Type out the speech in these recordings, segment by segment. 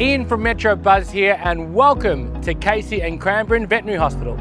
Ian from Metro Buzz here, and welcome to Casey and Cranbourne Veterinary Hospital.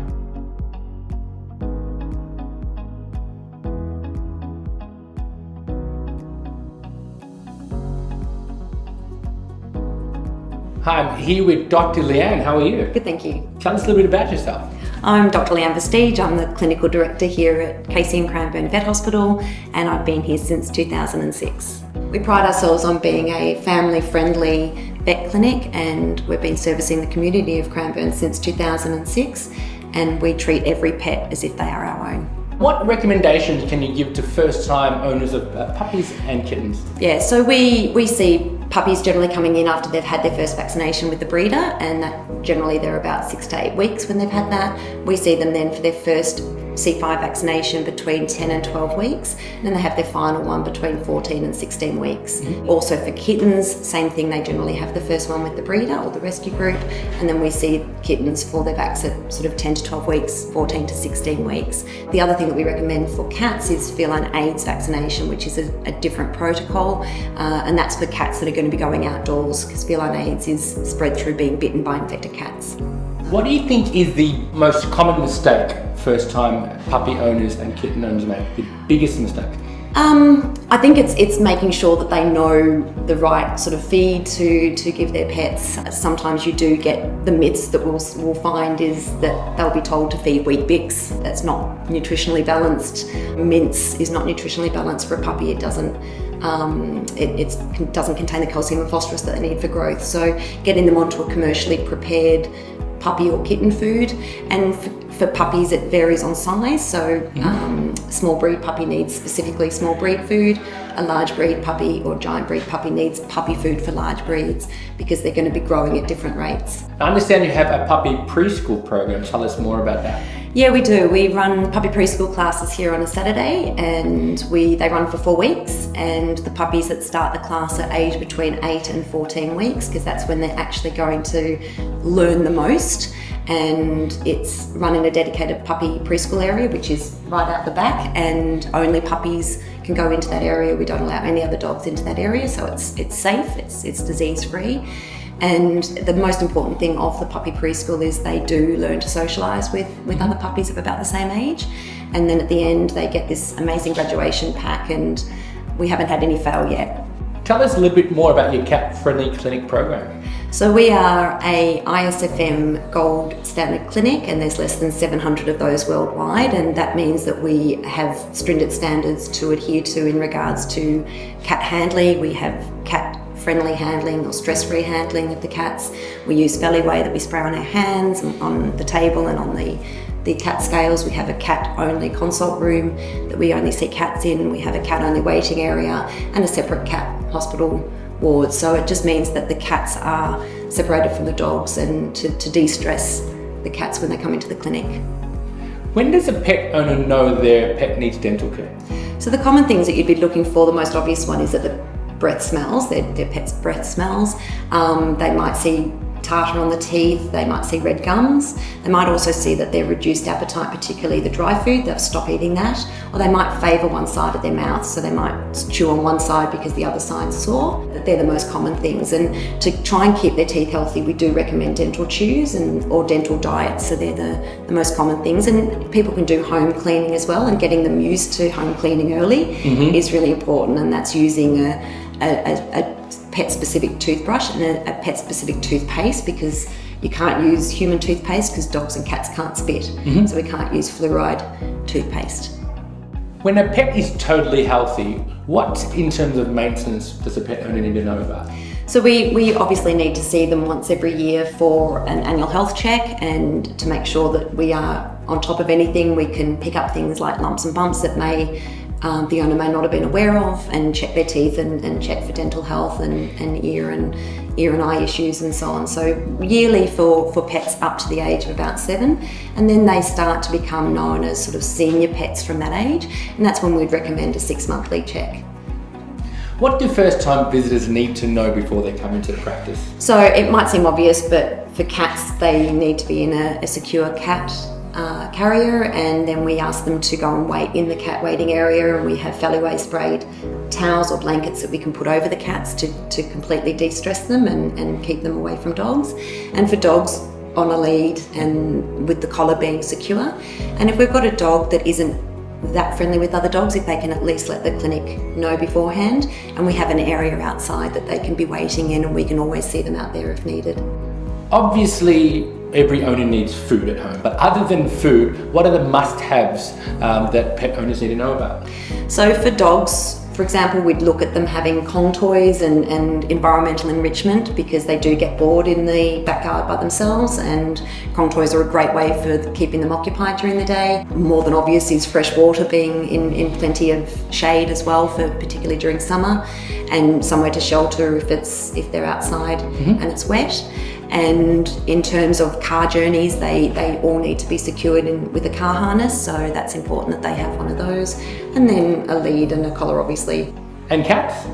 Hi, I'm here with Dr. Leanne. How are you? Good, thank you. Tell us a little bit about yourself. I'm Dr. Leanne Vestige. I'm the clinical director here at Casey and Cranbourne Vet Hospital, and I've been here since 2006. We pride ourselves on being a family-friendly vet clinic, and we've been servicing the community of Cranbourne since 2006, and we treat every pet as if they are our own. What recommendations can you give to first-time owners of puppies and kittens? Yeah, so we see puppies generally coming in after they've had their first vaccination with the breeder, and that generally they're about 6 to 8 weeks when they've had that. We see them then for their first C5 vaccination between 10 and 12 weeks, and then they have their final one between 14 and 16 weeks. Also for kittens, same thing, they generally have the first one with the breeder or the rescue group, and then we see kittens for their vax at sort of 10 to 12 weeks, 14 to 16 weeks. The other thing that we recommend for cats is feline AIDS vaccination, which is a different protocol, and that's for cats that are going to be going outdoors, because feline AIDS is spread through being bitten by infected cats. What do you think is the most common mistake first-time puppy owners and kitten owners make? The biggest mistake? I think it's making sure that they know the right sort of feed to give their pets. Sometimes you do get the myths that we'll find is that they'll be told to feed Wheat Bix. That's not nutritionally balanced. Mince is not nutritionally balanced for a puppy. It doesn't contain the calcium and phosphorus that they need for growth. So getting them onto a commercially prepared puppy or kitten food, and for puppies it varies on size, so small breed puppy needs specifically small breed food, a large breed puppy or giant breed puppy needs puppy food for large breeds, because they're going to be growing at different rates. I understand you have a puppy preschool program. Tell us more about that. Yeah, we do. We run puppy preschool classes here on a Saturday, and they run for 4 weeks, and the puppies that start the class are aged between 8 and 14 weeks, because that's when they're actually going to learn the most. And it's run in a dedicated puppy preschool area, which is right out the back, and only puppies can go into that area. We don't allow any other dogs into that area, so it's safe, it's disease free. And the most important thing of the puppy preschool is they do learn to socialise with other puppies of about the same age. And then at the end, they get this amazing graduation pack, and we haven't had any fail yet. Tell us a little bit more about your cat-friendly clinic program. So we are a ISFM gold standard clinic, and there's less than 700 of those worldwide, and that means that we have stringent standards to adhere to in regards to cat handling. We have cat-friendly handling or stress-free handling of the cats. We use Valley-Way that we spray on our hands, on the table and on the cat scales. We have a cat-only consult room that we only see cats in. We have a cat-only waiting area and a separate cat hospital ward. So it just means that the cats are separated from the dogs, and to de-stress the cats when they come into the clinic. When does a pet owner know their pet needs dental care? So the common things that you'd be looking for, the most obvious one is that the breath smells, their pet's breath smells. They might see tartar on the teeth, they might see red gums, they might also see that they're reduced appetite, particularly the dry food, they'll stop eating that, or they might favour one side of their mouth, so they might chew on one side because the other side's sore. They're the most common things, and to try and keep their teeth healthy, we do recommend dental chews or dental diets, so they're the most common things. And people can do home cleaning as well, and getting them used to home cleaning early is really important, and that's using a pet-specific toothbrush and a pet-specific toothpaste, because you can't use human toothpaste because dogs and cats can't spit, so we can't use fluoride toothpaste. When a pet is totally healthy, what in terms of maintenance does a pet owner need to know about? So we obviously need to see them once every year for an annual health check, and to make sure that we are on top of anything. We can pick up things like lumps and bumps that the owner may not have been aware of, and check their teeth and check for dental health and ear and eye issues and so on. So yearly for pets up to the age of about 7, and then they start to become known as sort of senior pets from that age, and that's when we'd recommend a 6-monthly check. What do first-time visitors need to know before they come into the practice? So it might seem obvious, but for cats they need to be in a secure cat carrier, and then we ask them to go and wait in the cat waiting area, and we have Falloway sprayed towels or blankets that we can put over the cats to completely de-stress them and keep them away from dogs. And for dogs, on a lead and with the collar being secure. And if we've got a dog that isn't that friendly with other dogs, if they can at least let the clinic know beforehand, and we have an area outside that they can be waiting in, and we can always see them out there if needed. Obviously, every owner needs food at home, but other than food, what are the must-haves that pet owners need to know about? So for dogs, for example, we'd look at them having Kong toys and environmental enrichment, because they do get bored in the backyard by themselves, and Kong toys are a great way for keeping them occupied during the day. More than obvious is fresh water, being in plenty of shade as well, for particularly during summer, and somewhere to shelter if they're outside and it's wet. And in terms of car journeys, they all need to be secured with a car harness, so that's important that they have one of those. And then a lead and a collar, obviously. And cats?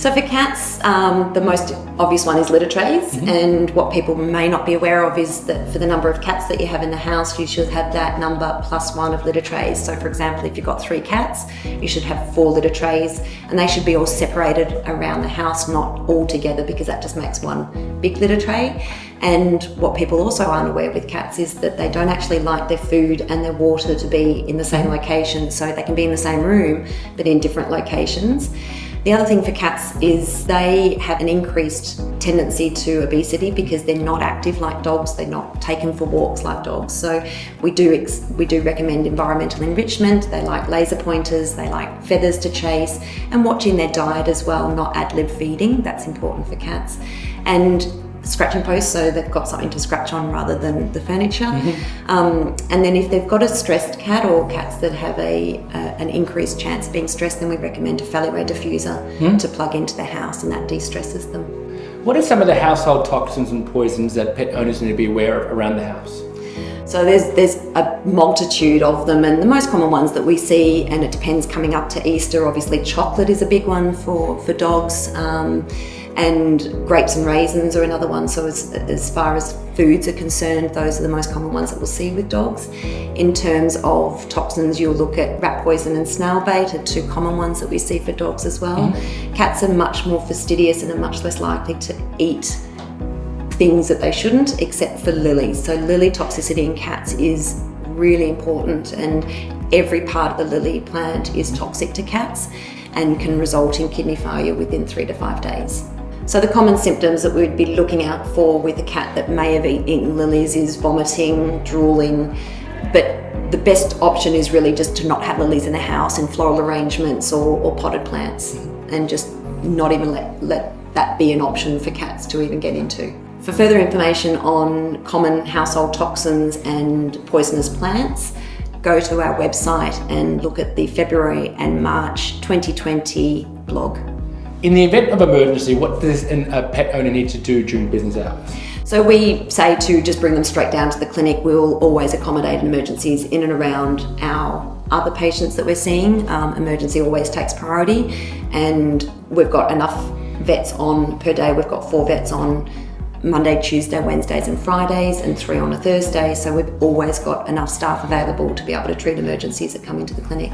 So for cats, the most obvious one is litter trays. And what people may not be aware of is that for the number of cats that you have in the house, you should have that number +1 of litter trays. So for example, if you've got 3 cats, you should have 4 litter trays, and they should be all separated around the house, not all together, because that just makes one big litter tray. And what people also aren't aware with cats is that they don't actually like their food and their water to be in the same location. So they can be in the same room, but in different locations. The other thing for cats is they have an increased tendency to obesity because they're not active like dogs. They're not taken for walks like dogs. So we do recommend environmental enrichment. They like laser pointers, they like feathers to chase, and watching their diet as well, not ad-lib feeding. That's important for cats. And scratching posts, so they've got something to scratch on rather than the furniture. And then if they've got a stressed cat, or cats that have an increased chance of being stressed, then we recommend a Falloway diffuser to plug into the house, and that de-stresses them. What are some of the household toxins and poisons that pet owners need to be aware of around the house? So there's a multitude of them, and the most common ones that we see, and it depends coming up to Easter, obviously chocolate is a big one for dogs. And grapes and raisins are another one. So as far as foods are concerned, those are the most common ones that we'll see with dogs. In terms of toxins, you'll look at rat poison and snail bait are 2 common ones that we see for dogs as well. Cats are much more fastidious and are much less likely to eat things that they shouldn't, except for lilies. So lily toxicity in cats is really important, and every part of the lily plant is toxic to cats and can result in kidney failure within 3 to 5 days. So the common symptoms that we'd be looking out for with a cat that may have eaten lilies is vomiting, drooling, but the best option is really just to not have lilies in the house, in floral arrangements or potted plants, and just not even let that be an option for cats to even get into. For further information on common household toxins and poisonous plants, go to our website and look at the February and March 2020 blog. In the event of emergency, what does a pet owner need to do during business hours? So we say to just bring them straight down to the clinic. We'll always accommodate emergencies in and around our other patients that we're seeing. Emergency always takes priority, and we've got enough vets on per day. We've got 4 vets on Monday, Tuesday, Wednesdays and Fridays, and 3 on a Thursday. So we've always got enough staff available to be able to treat emergencies that come into the clinic.